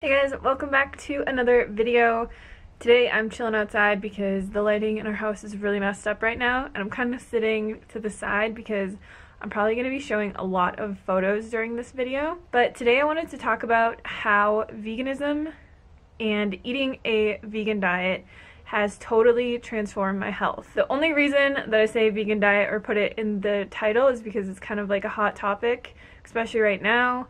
Hey guys, welcome back to another video. Today I'm chilling outside because the lighting in our house is really messed up right now, and I'm kind of sitting to the side because I'm probably going to be showing a lot of photos during this video. But today I wanted to talk about how veganism and eating a vegan diet has totally transformed my health. The only reason that I say vegan diet or put it in the title is because it's kind of like a hot topic, especially right now.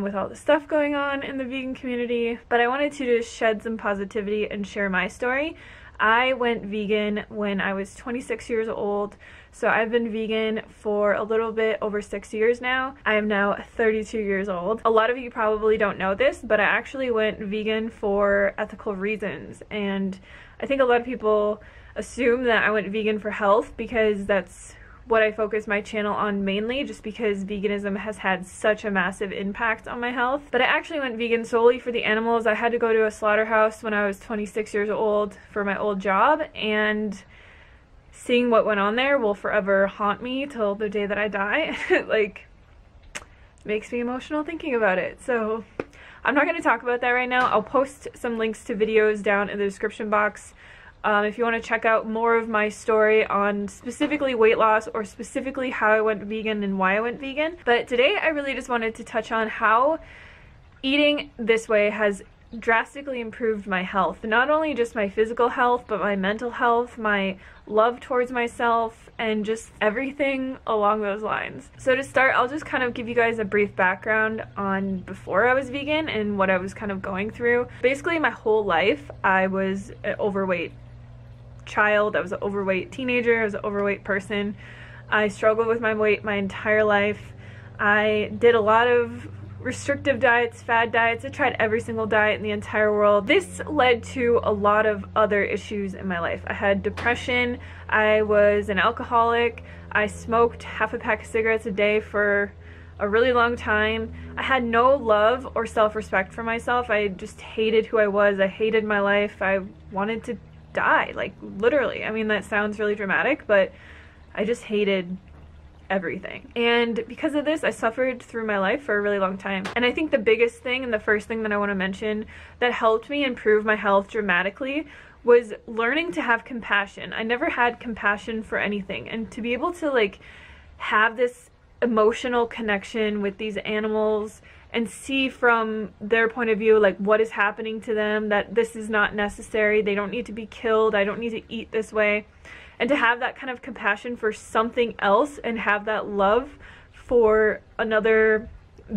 With all the stuff going on in the vegan community, but I wanted to just shed some positivity and share my story. I went vegan when I was 26 years old, so I've been vegan for a little bit over 6 years now. I am now 32 years old. A lot of you probably don't know this, but I actually went vegan for ethical reasons, and I think a lot of people assume that I went vegan for health because that's what I focus my channel on mainly, just because veganism has had such a massive impact on my health. But I actually went vegan solely for the animals. I had to go to a slaughterhouse when I was 26 years old for my old job, and seeing what went on there will forever haunt me till the day that I die. It like makes me emotional thinking about it. So I'm not going to talk about that right now. I'll post some links to videos down in the description box. If you want to check out more of my story on specifically weight loss or specifically how I went vegan and why I went vegan. But today I really just wanted to touch on how eating this way has drastically improved my health. Not only just my physical health, but my mental health, my love towards myself, and just everything along those lines. So to start, I'll just kind of give you guys a brief background on before I was vegan and what I was kind of going through. Basically, my whole life, I was an overweight child. I was an overweight teenager. I was an overweight person. I struggled with my weight my entire life. I did a lot of restrictive diets, fad diets. I tried every single diet in the entire world. This led to a lot of other issues in my life. I had depression. I was an alcoholic. I smoked half a pack of cigarettes a day for a really long time. I had no love or self-respect for myself. I just hated who I was. I hated my life. I wanted to die, like literally. I mean, that sounds really dramatic, but I just hated everything. And because of this, I suffered through my life for a really long time. And I think the biggest thing and the first thing that I want to mention that helped me improve my health dramatically was learning to have compassion. I never had compassion for anything, and to be able to like have this emotional connection with these animals and see from their point of view like what is happening to them, that this is not necessary, they don't need to be killed, I don't need to eat this way. And to have that kind of compassion for something else and have that love for another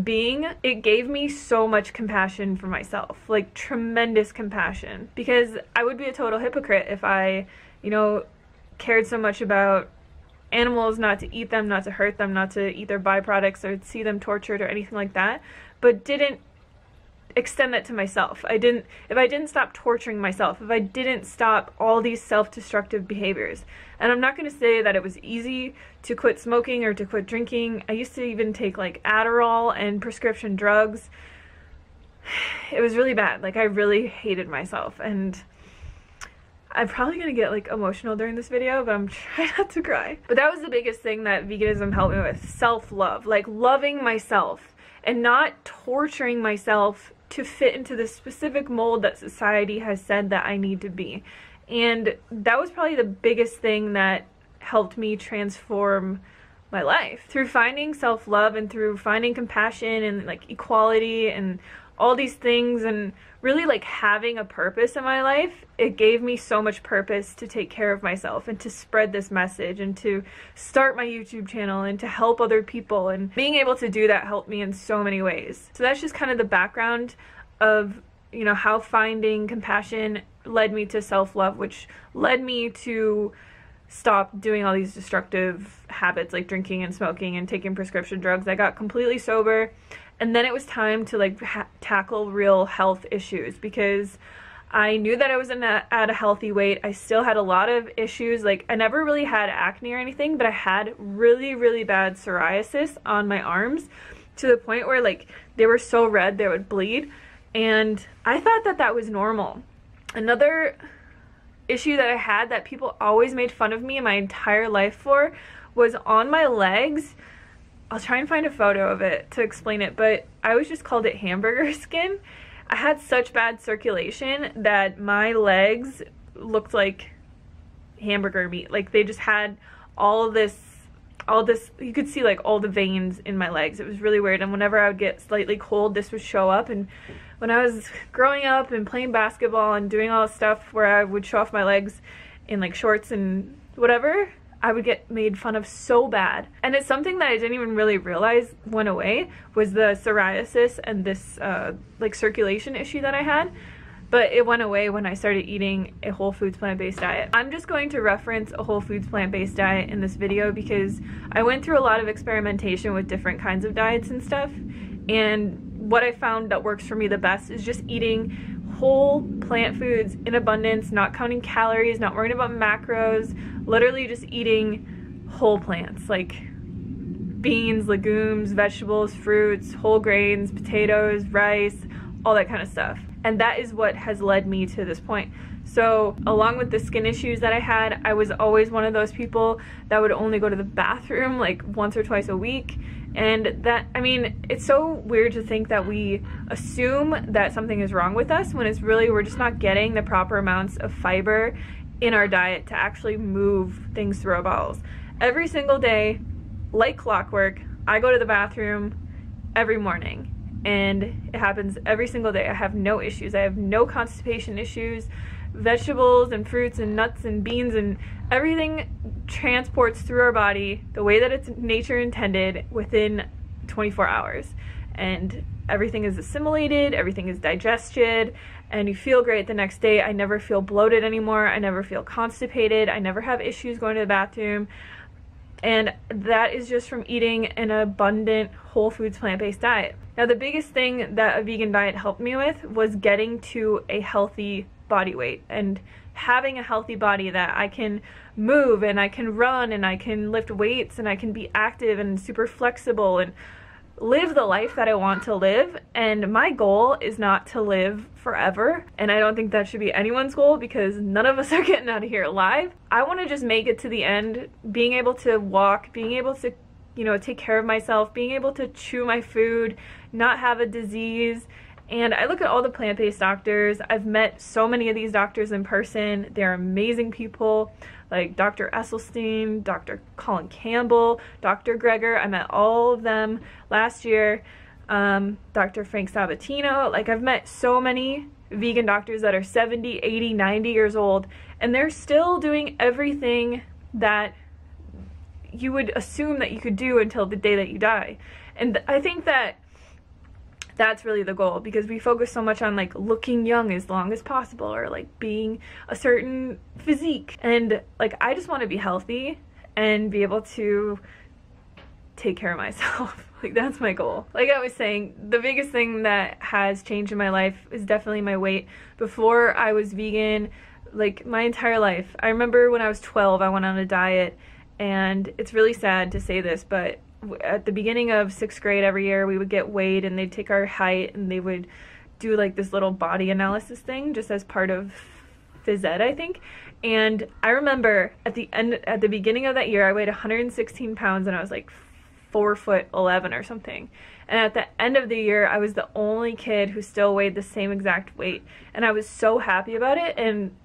being, it gave me so much compassion for myself, like tremendous compassion, because I would be a total hypocrite if I, cared so much about animals, not to eat them, not to hurt them, not to eat their byproducts or see them tortured or anything like that, but didn't extend that to myself. If I didn't stop torturing myself, if I didn't stop all these self-destructive behaviors. And I'm not going to say that it was easy to quit smoking or to quit drinking. I used to even take like Adderall and prescription drugs. It was really bad. Like, I really hated myself, and I'm probably gonna get like emotional during this video, but I'm trying not to cry. But that was the biggest thing that veganism helped me with: self-love, like loving myself and not torturing myself to fit into the specific mold that society has said that I need to be. And that was probably the biggest thing that helped me transform my life. Through finding self-love and through finding compassion and like equality and all these things, and really like having a purpose in my life, it gave me so much purpose to take care of myself and to spread this message and to start my YouTube channel and to help other people. And being able to do that helped me in so many ways. So that's just kind of the background of, how finding compassion led me to self-love, which led me to stop doing all these destructive habits like drinking and smoking and taking prescription drugs. I got completely sober, and then it was time to like tackle real health issues, because I knew that I was at a healthy weight. I still had a lot of issues. Like, I never really had acne or anything, but I had really, really bad psoriasis on my arms, to the point where like they were so red they would bleed, and I thought that that was normal. Another issue that I had that people always made fun of me my entire life for was on my legs. I'll try and find a photo of it to explain it, but I always just called it hamburger skin. I had such bad circulation that my legs looked like hamburger meat. Like they just had all this, you could see like all the veins in my legs. It was really weird. And whenever I would get slightly cold, this would show up. And when I was growing up and playing basketball and doing all this stuff where I would show off my legs in like shorts and whatever, I would get made fun of so bad. And it's something that I didn't even really realize went away, was the psoriasis and this like circulation issue that I had. But it went away when I started eating a whole foods plant-based diet. I'm just going to reference a whole foods plant-based diet in this video because I went through a lot of experimentation with different kinds of diets and stuff. And what I found that works for me the best is just eating whole plant foods in abundance, not counting calories, not worrying about macros, literally just eating whole plants like beans, legumes, vegetables, fruits, whole grains, potatoes, rice, all that kind of stuff. And that is what has led me to this point. So along with the skin issues that I had, I was always one of those people that would only go to the bathroom like once or twice a week. And that, I mean, it's so weird to think that we assume that something is wrong with us when it's really, we're just not getting the proper amounts of fiber in our diet to actually move things through our bowels. Every single day, like clockwork, I go to the bathroom every morning. And it happens every single day. I have no issues. I have no constipation issues. Vegetables and fruits and nuts and beans and everything transports through our body the way that it's nature intended within 24 hours. And everything is assimilated, everything is digested, and you feel great the next day. I never feel bloated anymore. I never feel constipated. I never have issues going to the bathroom. And that is just from eating an abundant whole foods plant-based diet. Now, the biggest thing that a vegan diet helped me with was getting to a healthy body weight and having a healthy body that I can move and I can run and I can lift weights and I can be active and super flexible and live the life that I want to live. And my goal is not to live forever, and I don't think that should be anyone's goal because none of us are getting out of here alive. I want to just make it to the end, being able to walk, being able to, you know, take care of myself, being able to chew my food, not have a disease. And I look at all the plant-based doctors. I've met so many of these doctors in person. They're amazing people, like Dr. Esselstyn, Dr. Colin Campbell, Dr. Greger. I met all of them last year. Dr. Frank Sabatino. Like, I've met so many vegan doctors that are 70, 80, 90 years old, and they're still doing everything that you would assume that you could do until the day that you die. And I think that that's really the goal, because we focus so much on like looking young as long as possible or like being a certain physique, and like I just want to be healthy and be able to take care of myself. Like, that's my goal. Like I was saying, the biggest thing that has changed in my life is definitely my weight. Before I was vegan, like my entire life, I remember when I was 12 I went on a diet, and it's really sad to say this, but at the beginning of 6th grade every year we would get weighed and they'd take our height and they would do like this little body analysis thing just as part of phys ed, I think. And I remember at the beginning of that year I weighed 116 pounds and I was like 4'11" or something. And at the end of the year I was the only kid who still weighed the same exact weight, and I was so happy about it. And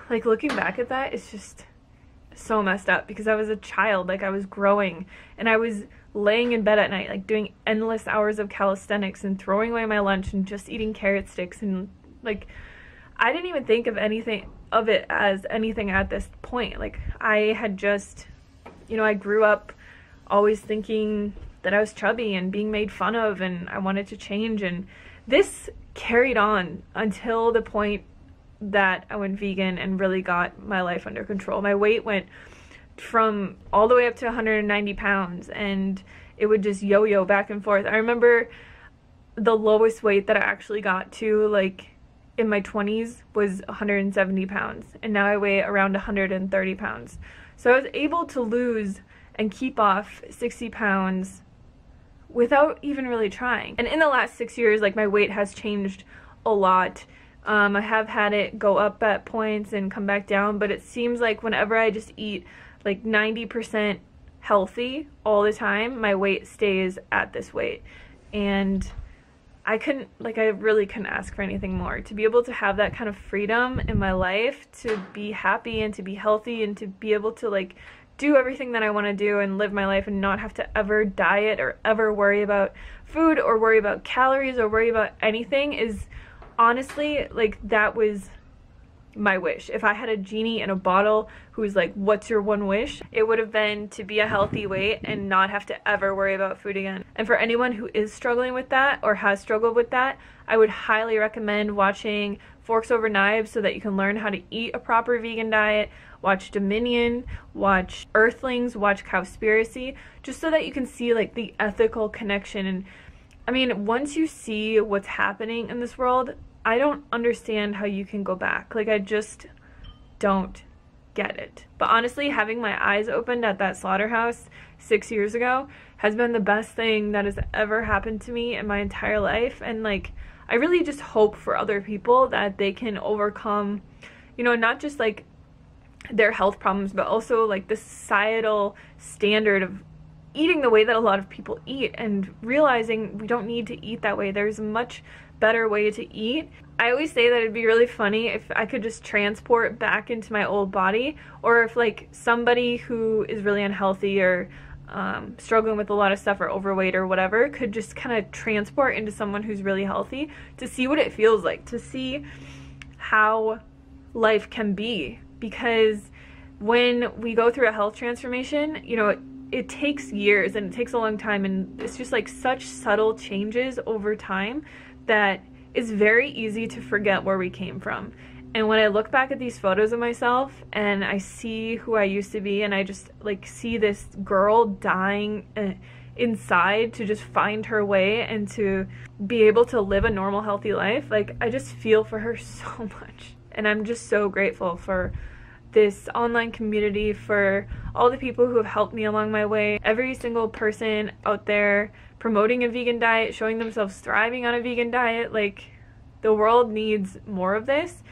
like looking back at that, it's just so messed up because I was a child, like I was growing, and I was laying in bed at night like doing endless hours of calisthenics and throwing away my lunch and just eating carrot sticks, and like I didn't even think of anything of it as anything at this point. Like I had just, you know, I grew up always thinking that I was chubby and being made fun of, and I wanted to change, and this carried on until the point that I went vegan and really got my life under control. My weight went from all the way up to 190 pounds, and it would just yo-yo back and forth. I remember the lowest weight that I actually got to, like in my 20s, was 170 pounds, and now I weigh around 130 pounds. So I was able to lose and keep off 60 pounds without even really trying. And in the last 6 years, like my weight has changed a lot. I have had it go up at points and come back down, but it seems like whenever I just eat like 90% healthy all the time, my weight stays at this weight. And I really couldn't ask for anything more. To be able to have that kind of freedom in my life, to be happy and to be healthy and to be able to like do everything that I want to do and live my life and not have to ever diet or ever worry about food or worry about calories or worry about anything is honestly, like, that was my wish. If I had a genie in a bottle who's like, what's your one wish? It would have been to be a healthy weight and not have to ever worry about food again. And for anyone who is struggling with that or has struggled with that, I would highly recommend watching Forks Over Knives so that you can learn how to eat a proper vegan diet. Watch Dominion, watch Earthlings, watch Cowspiracy, just so that you can see like the ethical connection. And I mean, once you see what's happening in this world, I don't understand how you can go back. Like, I just don't get it. But honestly, having my eyes opened at that slaughterhouse 6 years ago has been the best thing that has ever happened to me in my entire life. And like, I really just hope for other people that they can overcome, you know, not just like their health problems, but also like the societal standard of eating the way that a lot of people eat and realizing we don't need to eat that way. There's a much better way to eat. I always say that it'd be really funny if I could just transport back into my old body, or if like somebody who is really unhealthy or struggling with a lot of stuff or overweight or whatever could just kind of transport into someone who's really healthy to see what it feels like, to see how life can be. Because when we go through a health transformation, you know, it takes years and it takes a long time, and it's just like such subtle changes over time that it's very easy to forget where we came from. And when I look back at these photos of myself and I see who I used to be, and I just like see this girl dying inside to just find her way and to be able to live a normal, healthy life, like, I just feel for her so much. And I'm just so grateful for this online community, for all the people who have helped me along my way, every single person out there promoting a vegan diet, showing themselves thriving on a vegan diet. Like, the world needs more of this,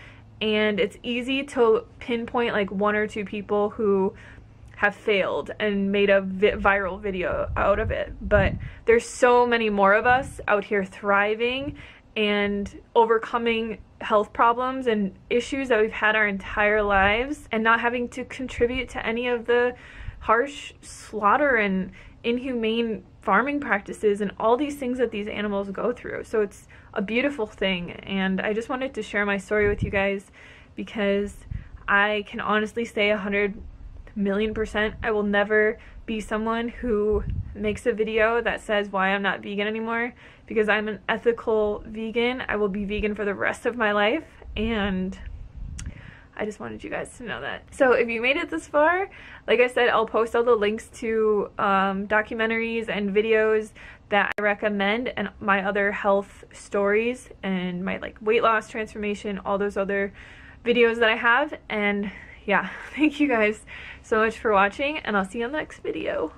and it's easy to pinpoint like one or two people who have failed and made a viral video out of it, but there's so many more of us out here thriving and overcoming health problems and issues that we've had our entire lives, and not having to contribute to any of the harsh slaughter and inhumane farming practices and all these things that these animals go through. So it's a beautiful thing, and I just wanted to share my story with you guys because I can honestly say 100,000,000% I will never be someone who makes a video that says why I'm not vegan anymore, because I'm an ethical vegan. I will be vegan for the rest of my life, and I just wanted you guys to know that. So if you made it this far, like I said, I'll post all the links to documentaries and videos that I recommend, and my other health stories and my like weight loss transformation, all those other videos that I have. And yeah, thank you guys so much for watching, and I'll see you on the next video.